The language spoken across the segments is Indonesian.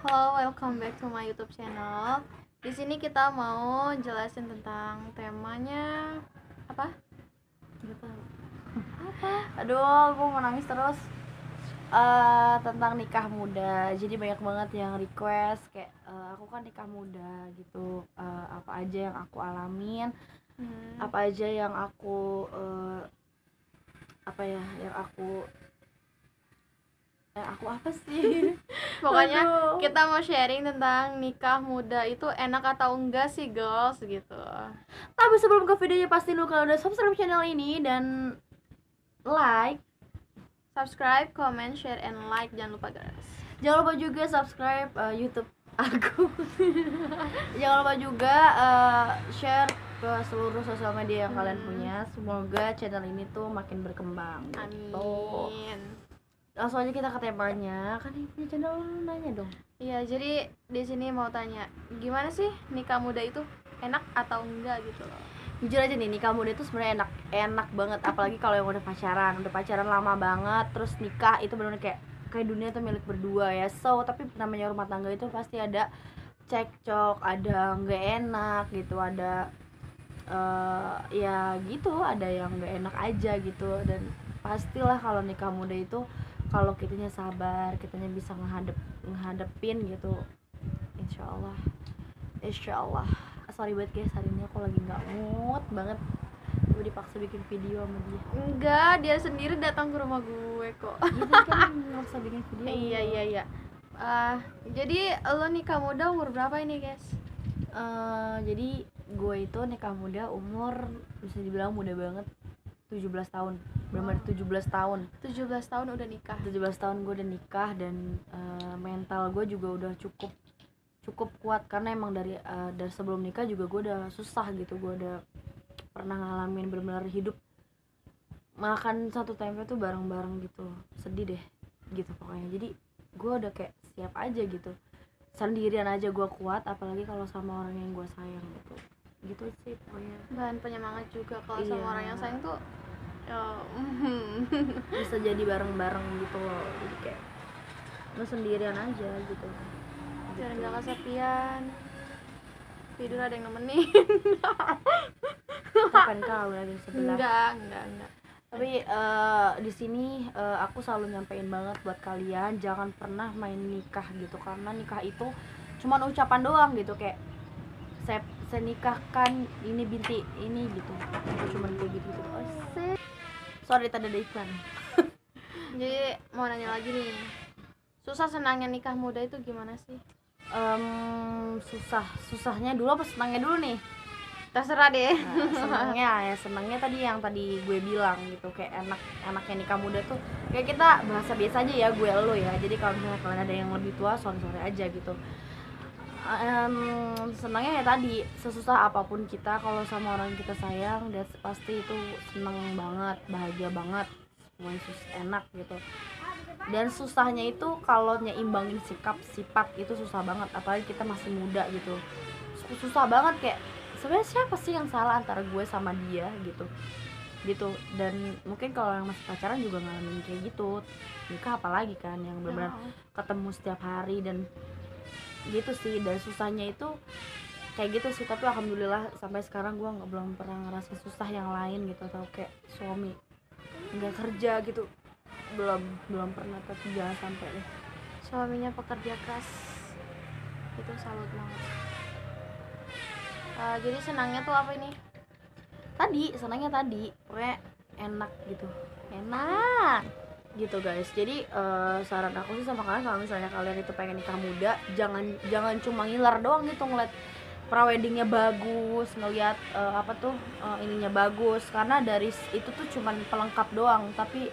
Halo, welcome back to my YouTube channel. Di sini kita mau jelasin tentang temanya apa? Gak tahu. Apa? Aduh, gue mau nangis terus. Tentang nikah muda. Jadi banyak banget yang request kayak aku kan nikah muda gitu. Apa aja yang aku alamin, apa aja yang aku yang aku apa sih? Pokoknya Aduh. kita mau sharing tentang nikah muda itu enak atau enggak sih, girls gitu. Tapi sebelum ke videonya pasti lu kalau udah subscribe channel ini dan like, Subscribe, comment, share, and like. Jangan lupa, guys. jangan lupa juga subscribe YouTube aku. Jangan lupa juga share ke seluruh sosial media yang kalian punya. Semoga channel ini tuh makin berkembang gitu. Amin. Langsung aja kita ke temanya. Kan yang punya channel lu nanya dong. Iya, jadi di sini mau tanya, gimana sih nikah muda itu enak atau enggak gitu loh? Jujur aja nih, nikah muda itu sebenarnya enak banget, apalagi kalau yang udah pacaran lama banget, terus nikah itu benar-benar kayak dunia tuh milik berdua ya. So, tapi namanya rumah tangga itu pasti ada cekcok, ada nggak enak gitu, ada ya gitu, ada yang nggak enak aja gitu. Dan pastilah kalau nikah muda itu kalau kitanya sabar, kitanya bisa ngehadepin gitu, insya Allah. Sorry banget guys, hari ini aku lagi nggak mood banget. Gue dipaksa bikin video sama dia. Enggak, dia sendiri datang ke rumah gue kok. Gitu kan maksa bikin video. Iya. Jadi lo nikah muda umur berapa ini, guys? Jadi gue itu nikah muda umur bisa dibilang muda banget, 17 tahun. Benar-benar 17 tahun. 17 tahun udah nikah. 17 tahun gue udah nikah dan mental gue juga udah cukup kuat karena emang dari sebelum nikah juga gue udah susah gitu. Gue udah pernah ngalamin benar-benar hidup makan satu tempe tuh bareng-bareng gitu, sedih deh gitu pokoknya. Jadi gue udah kayak siap aja gitu, sendirian aja gue kuat, apalagi kalau sama orang yang gue sayang gitu sih pokoknya. Bahan penyemangat juga kalau sama orang yang sayang tuh bisa jadi bareng-bareng gitu loh. Jadi kayak lo sendirian aja gitu, jangan gak kesepian, tidur ada yang nemenin. kapan kau lagi sebelah. Enggak. Tapi di sini aku selalu nyampein banget buat kalian, jangan pernah main nikah gitu, karena nikah itu cuman ucapan doang gitu, kayak saya nikahkan ini binti ini gitu, cuman kayak gitu. Sorry tadi ada iklan. Jadi mau nanya lagi nih, susah senangnya nikah muda itu gimana sih? Susahnya dulu apa senangnya dulu nih? Terserah deh. Senangnya tadi gue bilang gitu, kayak enaknya nikah muda tuh kayak kita bahasa biasa aja ya, gue lo ya. Jadi kalau misalnya kalian ada yang lebih tua, sorry aja gitu. Senangnya ya tadi, sesusah apapun kita kalau sama orang yang kita sayang, dia pasti itu seneng banget, bahagia banget, semuanya enak gitu. Dan susahnya itu kalau nyeimbangin sifat itu susah banget, apalagi kita masih muda gitu. Susah banget, kayak sebenarnya siapa sih yang salah antara gue sama dia gitu. Dan mungkin kalau yang masih pacaran juga ngalamin kayak gitu, nikah apalagi kan yang benar-benar ketemu setiap hari dan gitu sih. Dan susahnya itu kayak gitu sih, tapi alhamdulillah sampai sekarang gue belum pernah ngerasa susah yang lain gitu, atau kayak suami nggak kerja gitu, belum pernah. Tapi jangan sampai deh. Suaminya pekerja keras, itu salut banget. Jadi senangnya tuh apa ini? Senangnya tadi pokoknya enak gitu guys. Jadi saran aku sih sama kalian, kalau misalnya kalian itu pengen nikah muda, jangan cuma ngiler doang gitu ngeliat praweddingnya bagus, ngeliat ininya bagus, karena dari itu tuh cuman pelengkap doang. Tapi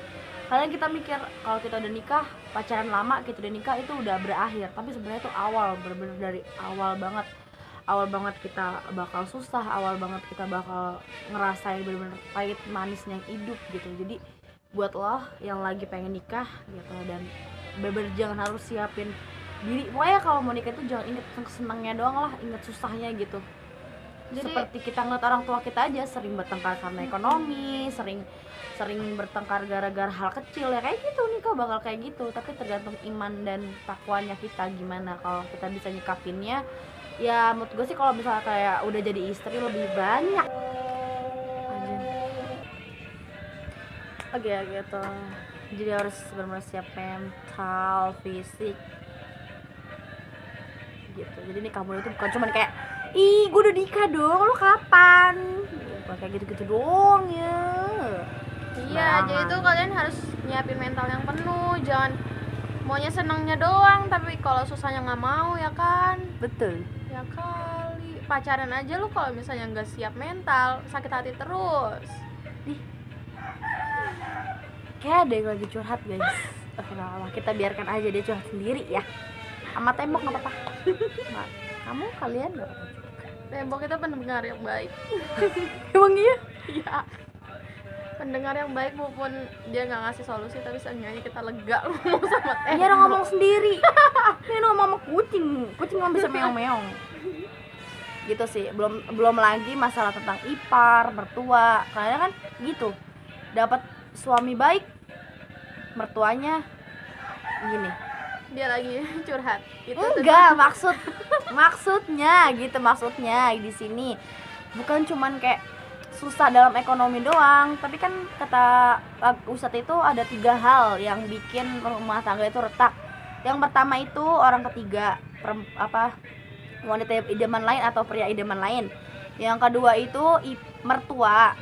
kalian kita mikir kalau kita udah nikah, pacaran lama, kita udah nikah itu udah berakhir, tapi sebenarnya itu bener-bener dari awal banget kita bakal susah, awal banget kita bakal ngerasain bener-bener pahit manisnya hidup gitu. Jadi buat lo yang lagi pengen nikah gitu, dan bener-bener jangan harus siapin diri, pokoknya kalau mau nikah itu jangan inget senangnya doang lah, inget susahnya gitu. Jadi seperti kita ngeliat orang tua kita aja sering bertengkar karena ekonomi, sering bertengkar gara-gara hal kecil, ya kayak gitu nikah bakal kayak gitu. Tapi tergantung iman dan takwanya kita gimana. Kalau kita bisa nyikapinnya, ya menurut gue sih kalau misalnya kayak udah jadi istri lebih banyak aja. Oke gitu. Jadi harus benar-benar siap mental, fisik gitu. Jadi nikah muda itu bukan cuman kayak ih gue udah nikah dong, lo kapan? Bukan kayak gitu-gitu doang ya. iya, jadi tuh kalian harus nyiapin mental yang penuh, jangan maunya senangnya doang tapi kalau susahnya nggak mau, ya kan? Betul. Ya kali, pacaran aja lu kalau misalnya nggak siap mental, sakit hati terus. Kayak ada yang lagi curhat guys. Astagfirullah, kita biarkan aja dia curhat sendiri ya. Sama tembok nggak apa-apa. Nah, kamu kalian nggak apa-apa juga. Tembok itu pendengar yang baik. Emang iya? Iya, pendengar yang baik, walaupun dia nggak ngasih solusi tapi seenggaknya kita lega ngomong sama tembok. Iya dong, ngomong sendiri. Ini ngomong sama kucing nggak bisa meong-meong. Gitu sih. Belum lagi masalah tentang ipar, mertua. Karena kan gitu. Dapat suami baik, mertuanya gini. Dia lagi curhat. Itu Enggak, maksudnya gitu, maksudnya di sini bukan cuman kayak susah dalam ekonomi doang, tapi kan kata Ustadz itu ada 3 hal yang bikin rumah tangga itu retak. Yang pertama itu orang ketiga, wanita idaman lain atau pria idaman lain. Yang kedua itu mertua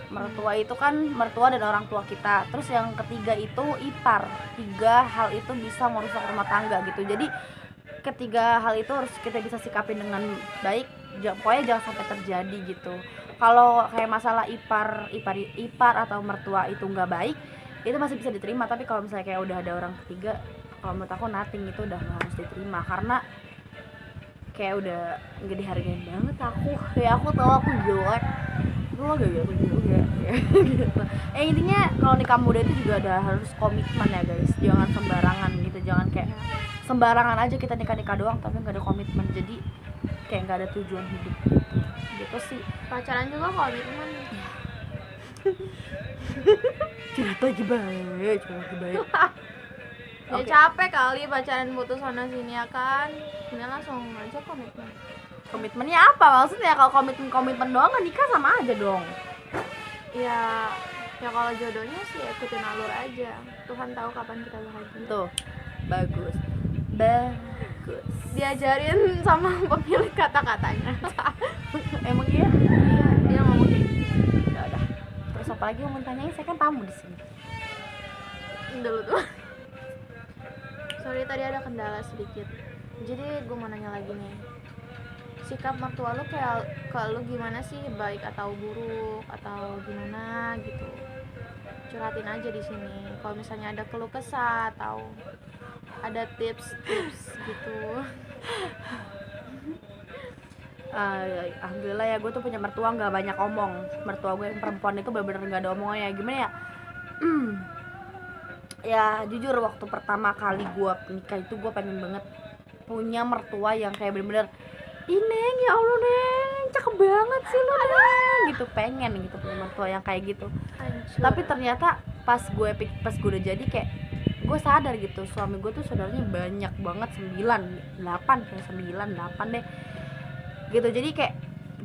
itu kan mertua dan orang tua kita. Terus yang ketiga itu ipar. 3 hal itu bisa merusak rumah tangga gitu. Jadi ketiga hal itu harus kita bisa sikapin dengan baik, pokoknya jangan sampai terjadi gitu. Kalau kayak masalah ipar atau mertua itu nggak baik, itu masih bisa diterima. Tapi kalau misalnya kayak udah ada orang ketiga, kalau menurut aku nothing itu udah nggak harus diterima, karena kayak udah nggak dihargain banget aku. Ya aku tahu aku jelek, itu lo gak gitu juga ya. Gitu. Intinya kalau nikah muda itu juga ada harus komitmen ya guys, jangan sembarangan gitu, jangan kayak sembarangan aja kita nikah doang tapi nggak ada komitmen, jadi kayak nggak ada tujuan hidup gitu sih. pacaran juga komitmen. Cerita aja baik. Ya capek kali pacaran putus sana sini, ya kan? Ini langsung aja komitmen. Komitmennya apa maksudnya? Kalau komitmen doang kan nikah sama aja dong. Ya kalau jodohnya sih ikutin alur aja. Tuhan tahu kapan kita bahagia. Tuh, bagus. Diajarin sama pemilik kata-katanya. Emang iya? Iya, dia ngomong kayak gitu. Ya udah. Terus apa lagi mau tanyain? Saya kan tamu di sini. Dulu tuh. Sorry tadi ada kendala sedikit. Jadi gue mau nanya lagi nih. Sikap mertua lu kayak ke lu gimana sih? Baik atau buruk atau gimana gitu? Curhatin aja di sini. Kalau misalnya ada keluh kesah atau ada tips-tips gitu. Alhamdulillah ya, gue tuh punya mertua nggak banyak omong. Mertua gue yang perempuan itu bener-bener nggak ada omongnya. Gimana ya? Ya jujur waktu pertama kali gue nikah itu gue pengen banget punya mertua yang kayak bener-bener ih Neng, ya Allah Neng, cakep banget sih lo Neng, gitu. Pengen gitu punya mertua yang kayak gitu. Hancur. Tapi ternyata pas gue udah jadi kayak gue sadar gitu, suami gue tuh saudaranya banyak banget, 9, 8 deh gitu. Jadi kayak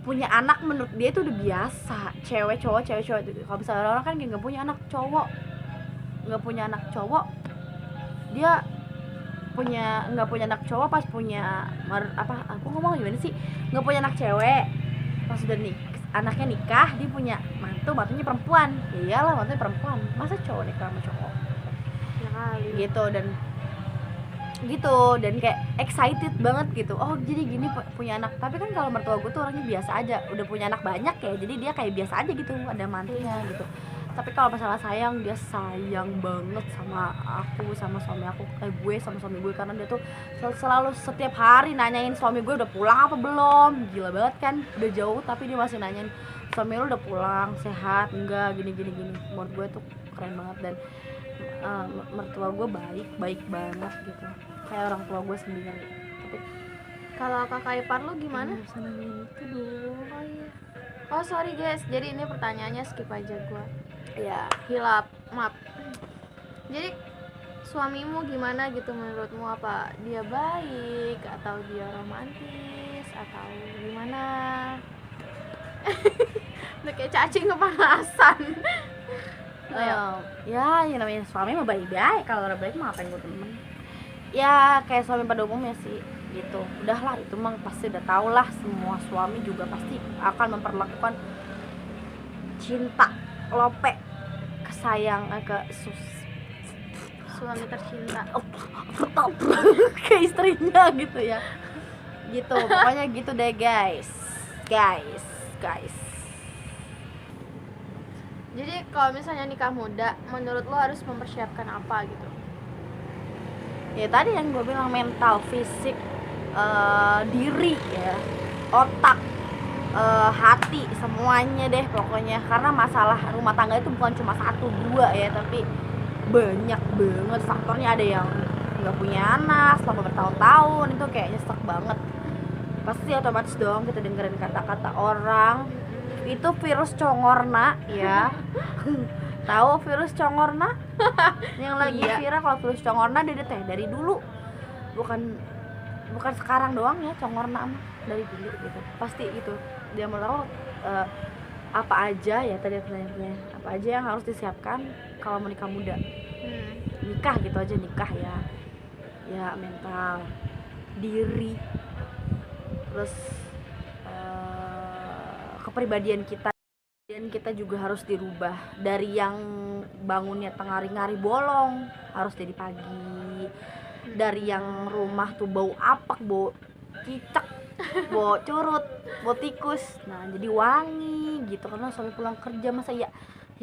punya anak menurut dia itu udah biasa, cewek cowok. Kalau misalnya orang kan nggak punya anak cowok, dia nggak punya anak cowok pas punya aku ngomong gimana sih, nggak punya anak cewek pas udah anaknya nikah, dia punya mantunya perempuan. Iyalah, mantunya perempuan, masa cowok nikah sama cowok Ya kali. gitu dan kayak excited banget gitu. Oh jadi gini punya anak. Tapi kan kalau mertua gue tuh orangnya biasa aja, udah punya anak banyak ya, jadi dia kayak biasa aja gitu, ada mantunya gitu. Tapi kalau masalah sayang, dia sayang banget sama aku, sama suami aku, gue sama suami gue, karena dia tuh selalu setiap hari nanyain suami gue udah pulang apa belum. Gila banget kan, udah jauh tapi dia masih nanyain suami lu udah pulang, sehat enggak, gini. Menurut gue tuh keren banget. Dan mertua gue baik banget gitu, kayak orang tua gue sendiri. Tapi Kalau kakak ipar lu gimana? bisa nanyain itu dong. Oh iya. Oh sorry guys, jadi ini pertanyaannya skip aja gua. Ya, Hilap, maaf. Jadi suamimu gimana gitu menurutmu, apa dia baik atau dia romantis atau gimana? Udah kayak cacing kepanasan. Ayo. ya yang namanya suami mah baik-baik, kalau orang baik mah ngapain gue temen. Ya kayak suami pada umumnya sih gitu, udahlah itu mah pasti udah tau lah, semua suami juga pasti akan memperlakukan cinta lope ke Suami tercinta. ke istrinya gitu ya, gitu pokoknya gitu deh guys. Jadi kalau misalnya nikah muda, menurut lo harus mempersiapkan apa gitu? Ya tadi yang gue bilang, mental, fisik, diri ya, otak, hati, semuanya deh pokoknya. Karena masalah rumah tangga itu bukan cuma 1-2 ya, tapi banyak banget faktornya. Ada yang nggak punya anak selama bertahun-tahun, itu kayak nyesek banget. Pasti otomatis dong kita dengerin kata-kata orang. Itu virus congorna ya. Tahu virus congorna yang lagi viral? Kalau virus congorna dia teh dari dulu, bukan sekarang doang ya, congorna mah dari dulu gitu. Pasti itu dia mau tahu apa aja ya, tadi pertanyaannya apa aja yang harus disiapkan kalau mau nikah muda. Nikah gitu aja, nikah ya mental, diri, terus kepribadian kita. Dan kita juga harus dirubah dari yang bangunnya tengah hari bolong harus jadi pagi, dari yang rumah tuh bau apek, bau cicak, bau curut, bau tikus, nah jadi wangi gitu. Karena sampai pulang kerja masa ya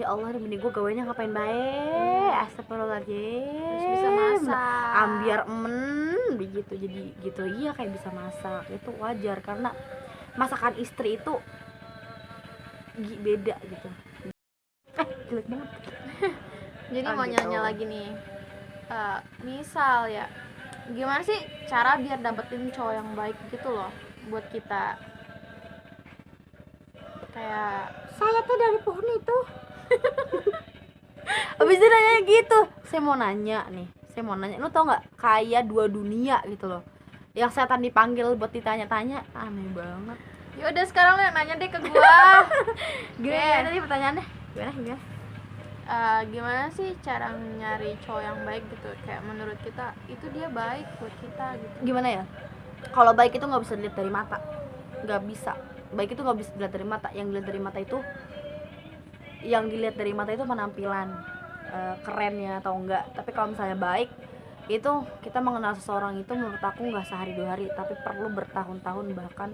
Allah ini gue gawainya ngapain baik, astagfirullahaladzim, Terus bisa masak, ambiar begitu, jadi gitu. Iya kayak bisa masak, itu wajar karena masakan istri itu beda gitu. Jelek banget. Jadi mau nanya lagi nih, misal ya, gimana sih cara biar dapetin cowok yang baik gitu loh buat kita? Kayak Saya tuh dari pohon itu. Abis itu nanya gitu. Saya mau nanya, lu tau nggak kayak 2 dunia gitu loh, yang setan dipanggil buat ditanya-tanya, aneh banget. ya udah sekarang lu nanya deh ke gua. Gimana tadi pertanyaannya? Gimana? Gimana sih cara nyari cowok yang baik gitu? Kayak menurut kita itu dia baik buat kita gitu. Gimana ya? Kalau baik itu nggak bisa dilihat dari mata, nggak bisa. Baik itu nggak bisa dilihat dari mata. Yang dilihat dari mata itu penampilan, kerennya atau enggak. Tapi kalau misalnya baik itu, kita mengenal seseorang itu menurut aku nggak sehari 2 hari, tapi perlu bertahun-tahun, bahkan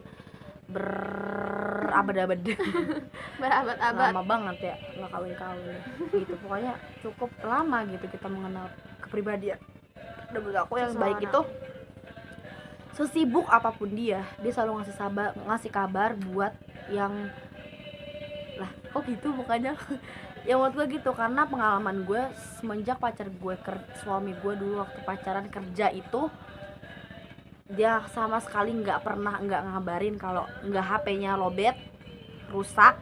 berabad-abad. Berabad-abad. Lama banget ya nggak kawin gitu. Pokoknya cukup lama gitu kita mengenal kepribadian. Dan menurut aku yang baik itu sesibuk apapun dia selalu ngasih kabar buat yang lah kok gitu bukannya. Ya menurut gue gitu, karena pengalaman gue semenjak suami gue dulu waktu pacaran kerja itu, dia sama sekali nggak ngabarin kalau nggak HP-nya lobet, rusak,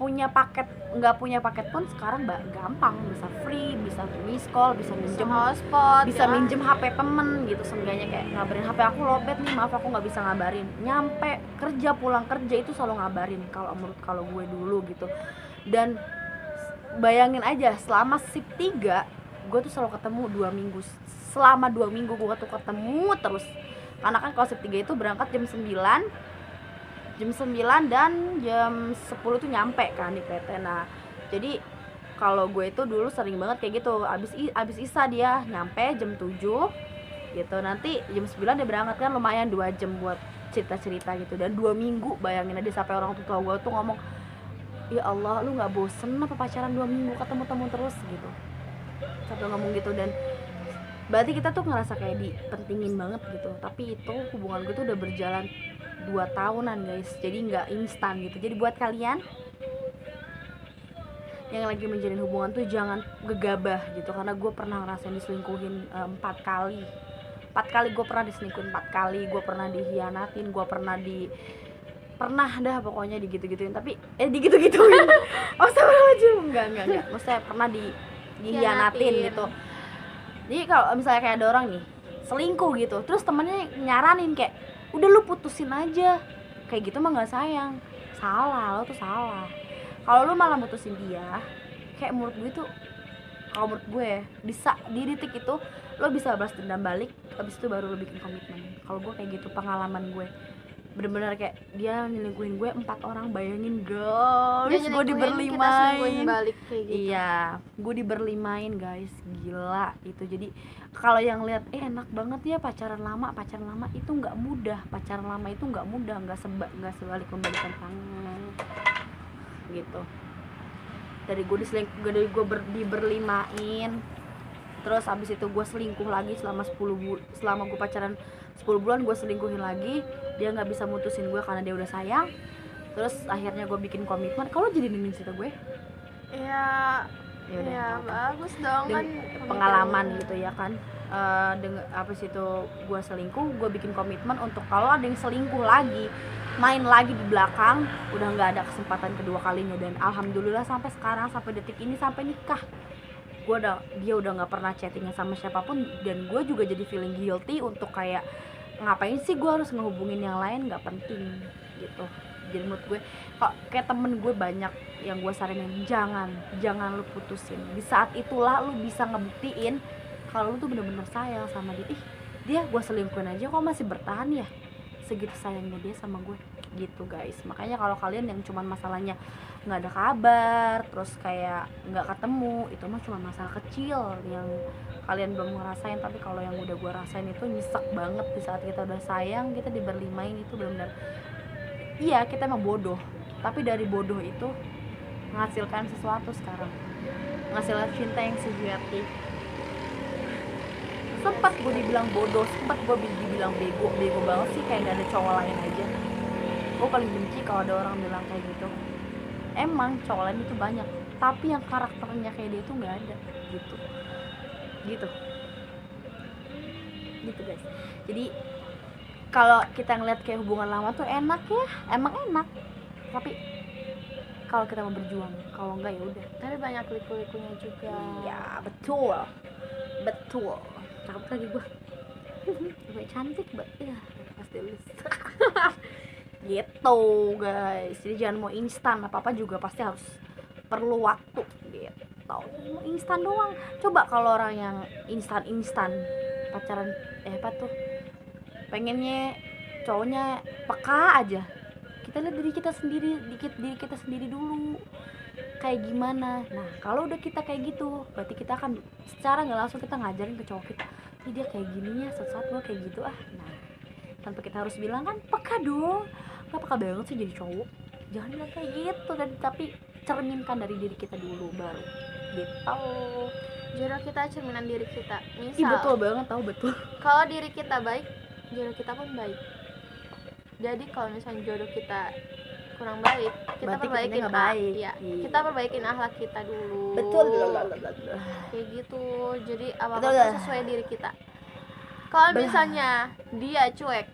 nggak punya paket pun sekarang gampang, bisa free, bisa miss call, bisa minjem hotspot, bisa minjem HP temen gitu. Seenggaknya kayak ngabarin, HP aku lobet nih, maaf aku nggak bisa ngabarin. Nyampe kerja, pulang kerja itu selalu ngabarin kalau gue dulu gitu. Dan bayangin aja, selama shift 3 gue tuh selalu ketemu 2 minggu. Selama 2 minggu gue tuh ketemu terus. Karena kan kalau shift 3 itu berangkat jam 9 dan jam 10 tuh nyampe kan di PT. Nah jadi kalau gue itu dulu sering banget kayak gitu, abis isya dia nyampe jam 7 gitu, nanti jam 9 dia berangkat, kan lumayan 2 jam buat cerita-cerita gitu. Dan 2 minggu, bayangin aja, sampai orang tua gue tuh ngomong, ya Allah lu gak bosen apa pacaran 2 minggu ketemu terus gitu, sampai ngomong gitu. Dan berarti kita tuh ngerasa kayak dipentingin banget gitu. Tapi itu hubungan gue tuh udah berjalan 2 tahunan guys, jadi gak instan gitu. Jadi buat kalian yang lagi menjalin hubungan tuh jangan gegabah gitu, karena gue pernah ngerasain diselingkuhin 4 kali gue pernah diselingkuhin 4 kali, gue pernah dihianatin, gue pernah pernah dah pokoknya digitu-gituin, tapi digitu-gituin. Oh astagfirullahaladzim, enggak. Maksudnya pernah dihianatin gitu. Jadi kalau misalnya kayak ada orang nih selingkuh gitu, terus temennya nyaranin kayak udah lu putusin aja, kayak gitu mah nggak sayang. Salah, lo tuh salah. Kalau lu malah putusin dia, kayak menurut gue tuh, kalau menurut gue di detik itu lo bisa balas dendam balik, habis itu baru lo bikin komitmen. Kalau gue kayak gitu, pengalaman gue bener-bener kayak dia nyelingkuhin gue 4 orang, bayangin guys, gue diberlimain balik kayak gitu. Iya, gue diberlimain guys, gila itu. Jadi kalau yang lihat enak banget ya pacaran lama itu nggak mudah, nggak sebalik membalikan tangan gitu. Dari gue diberlimain, terus abis itu gue selingkuh lagi selama gue pacaran 10 bulan, gue selingkuhin lagi, dia nggak bisa mutusin gue karena dia udah sayang. Terus akhirnya gue bikin komitmen. Kalau jadi nemenin cerita gue ya bagus dong kan, pengalaman gitu ya kan. Abis itu gue selingkuh, gue bikin komitmen untuk kalau ada yang selingkuh lagi, main lagi di belakang, udah nggak ada kesempatan kedua kalinya. Dan alhamdulillah sampai sekarang, sampai detik ini, sampai nikah, dia udah nggak pernah chattingnya sama siapapun. Dan gue juga jadi feeling guilty untuk kayak ngapain sih gue harus ngehubungin yang lain, nggak penting gitu. Jadi menurut gue kok kayak temen gue banyak yang gue saranin, jangan lu putusin. Di saat itulah lu bisa ngebuktiin kalau lu tuh bener-bener sayang sama dia. Dia gue selingkuhin aja kok masih bertahan ya, segitu sayangnya dia sama gue gitu guys. Makanya kalau kalian yang cuman masalahnya nggak ada kabar, terus kayak nggak ketemu, itu mah cuma masalah kecil yang kalian belum ngerasain. Tapi kalau yang udah gue rasain itu nyesek banget. Di saat kita udah sayang, kita diberlimain, itu benar-benar, iya kita emang bodoh, tapi dari bodoh itu menghasilkan sesuatu sekarang, menghasilkan cinta yang sejati. Sempat gue dibilang bodoh, sempat gue dibilang bego banget sih, kayak gak ada cowok lain aja. Gue paling benci kalau ada orang bilang kayak gitu. Emang cowok lain itu banyak, tapi yang karakternya kayak dia itu nggak ada gitu guys. Jadi kalau kita ngeliat kayak hubungan lama tuh enak ya, emang enak, tapi kalau kita mau berjuang, kalau enggak ya udah. Tapi banyak liku-likunya juga. Iya betul. Cakep lagi gue cantik banget ya, pasti lulus. Gitu guys. Jadi jangan mau instan, apa juga pasti harus perlu waktu gitu. Mau instan doang. Coba kalau orang yang instan pacaran pengennya cowoknya peka aja. Kita lihat diri kita sendiri dulu kayak gimana. Nah kalau udah kita kayak gitu, berarti kita akan secara nggak langsung kita ngajarin ke cowok kita, ini dia kayak gininya, saat gue kayak gitu Nah tanpa kita harus bilang kan, peka dong. Nggak peka banget sih jadi cowok, jangan bilang kayak gitu. Dan tapi cerminkan dari diri kita dulu baru gitu. Jodoh kita cerminan diri kita. Misal, Ih, betul banget, tahu betul. Kalau diri kita baik, jodoh kita pun baik. Jadi kalau misalnya jodoh kita kurang baik, kita berarti perbaikin nggak baik. Iya. Kita perbaikin akhlak kita dulu. Betul. Kayak gitu. Jadi apa-apa Betul. tuh sesuai diri kita. Kalau misalnya dia cuek,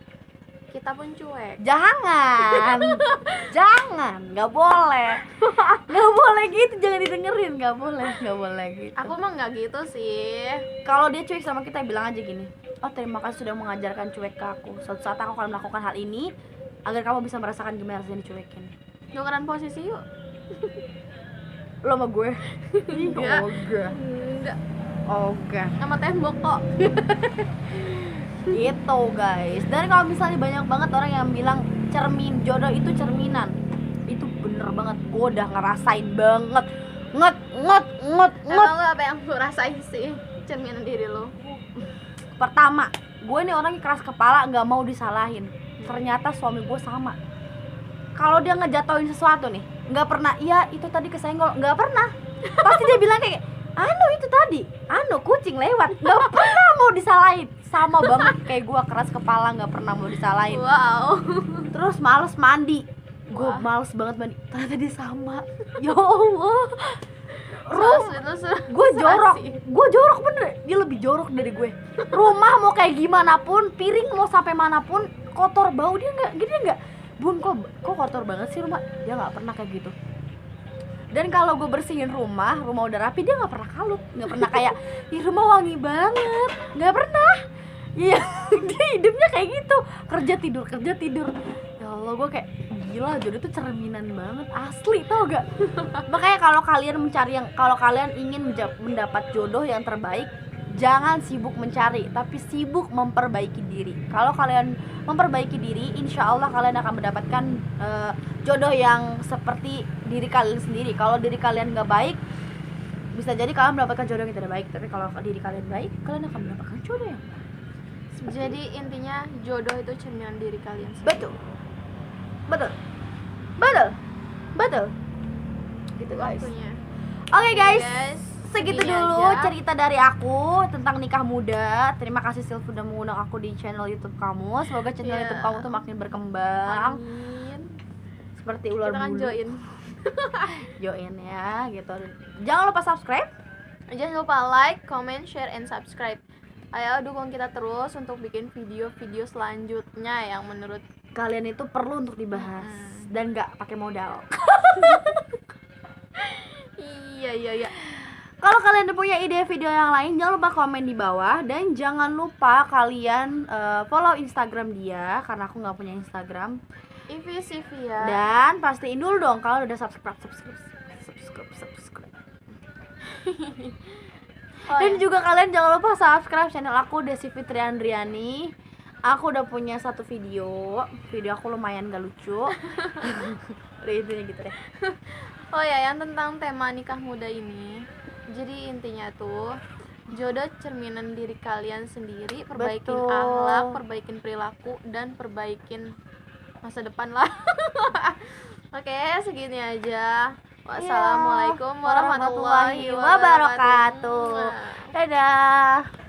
kita pun cuek. Jangan, nggak boleh gitu, jangan didengerin, nggak boleh gitu. Aku mah nggak gitu sih. Kalau dia cuek sama kita, bilang aja gini, oh terima kasih sudah mengajarkan cuek ke aku. Suatu saat aku akan melakukan hal ini agar kamu bisa merasakan gimana rasanya dicuekin. Tukeran posisi yuk. Lo sama gue? Enggak. Oke. Sama tembok kok. Gitu guys. Dan kalau misalnya banyak banget orang yang bilang jodoh itu cerminan, itu bener banget. Gue udah ngerasain banget. Nget. Emang lo apa yang lo rasain sih cerminan diri lo? Pertama, gue nih orangnya keras kepala, nggak mau disalahin. Ternyata suami gue sama. Kalau dia ngejatoin sesuatu nih, nggak pernah, iya itu tadi kesenggol, nggak pernah. Pasti dia bilang kayak, itu tadi, kucing lewat, nggak pernah mau disalahin. Sama banget kayak gue, keras kepala, nggak pernah mau disalahin. Wow. Terus males mandi, gue males banget mandi. Ternyata dia sama. Ya Allah. Gue jorok bener, dia lebih jorok dari gue. Rumah mau kayak gimana pun, piring mau sampai manapun kotor bau, dia nggak Bun kok kotor banget sih rumah, dia nggak pernah kayak gitu. Dan kalau gue bersihin rumah udah rapi, dia nggak pernah kalut, nggak pernah kayak ih rumah wangi banget, nggak pernah. Iya. Dia hidupnya kayak gitu, kerja tidur. Ya Allah, gue kayak gila, jodoh tuh cerminan banget asli, tau gak? Makanya kalau kalian ingin mendapat jodoh yang terbaik, jangan sibuk mencari, tapi sibuk memperbaiki diri. Kalau kalian memperbaiki diri, insya Allah kalian akan mendapatkan jodoh yang seperti diri kalian sendiri. Kalau diri kalian nggak baik, bisa jadi kalian mendapatkan jodoh yang tidak baik. Tapi kalau diri kalian baik, kalian akan mendapatkan jodoh yang baik. Jadi intinya jodoh itu cerminan diri kalian sendiri. Betul. Gitu guys. Waktunya. Oke guys, Guys, segitu segini dulu aja. cerita dari aku tentang nikah muda. Terima kasih Sil sudah mengundang aku di channel YouTube kamu. Semoga channel Iya. YouTube kamu tuh makin berkembang Amin. seperti ular Kita kan bulu. join. Ya gitu. Jangan lupa subscribe. Jangan lupa like, comment, share, and subscribe. Ayo dukung kita terus untuk bikin video-video selanjutnya yang menurut Kalian itu perlu untuk dibahas dan nggak pakai modal. Iya. Kalau kalian punya ide video yang lain, jangan lupa komen di bawah. Dan jangan lupa kalian follow Instagram dia, karena aku nggak punya Instagram. Ivi Sivia. Dan pastiin dulu dong kalau udah subscribe. Oh, Dan ya. juga kalian jangan lupa subscribe channel aku, Desi Fitri Andriani. Aku udah punya satu video aku lumayan gak lucu. Udah intinya gitu deh. Oh ya, yang tentang tema nikah muda ini. Jadi intinya tuh jodoh cerminan diri kalian sendiri, perbaikin Betul. akhlak, perbaikin perilaku, dan perbaikin masa depan lah. Oke, segini aja. Wassalamualaikum warahmatullahi wabarakatuh. Dadah.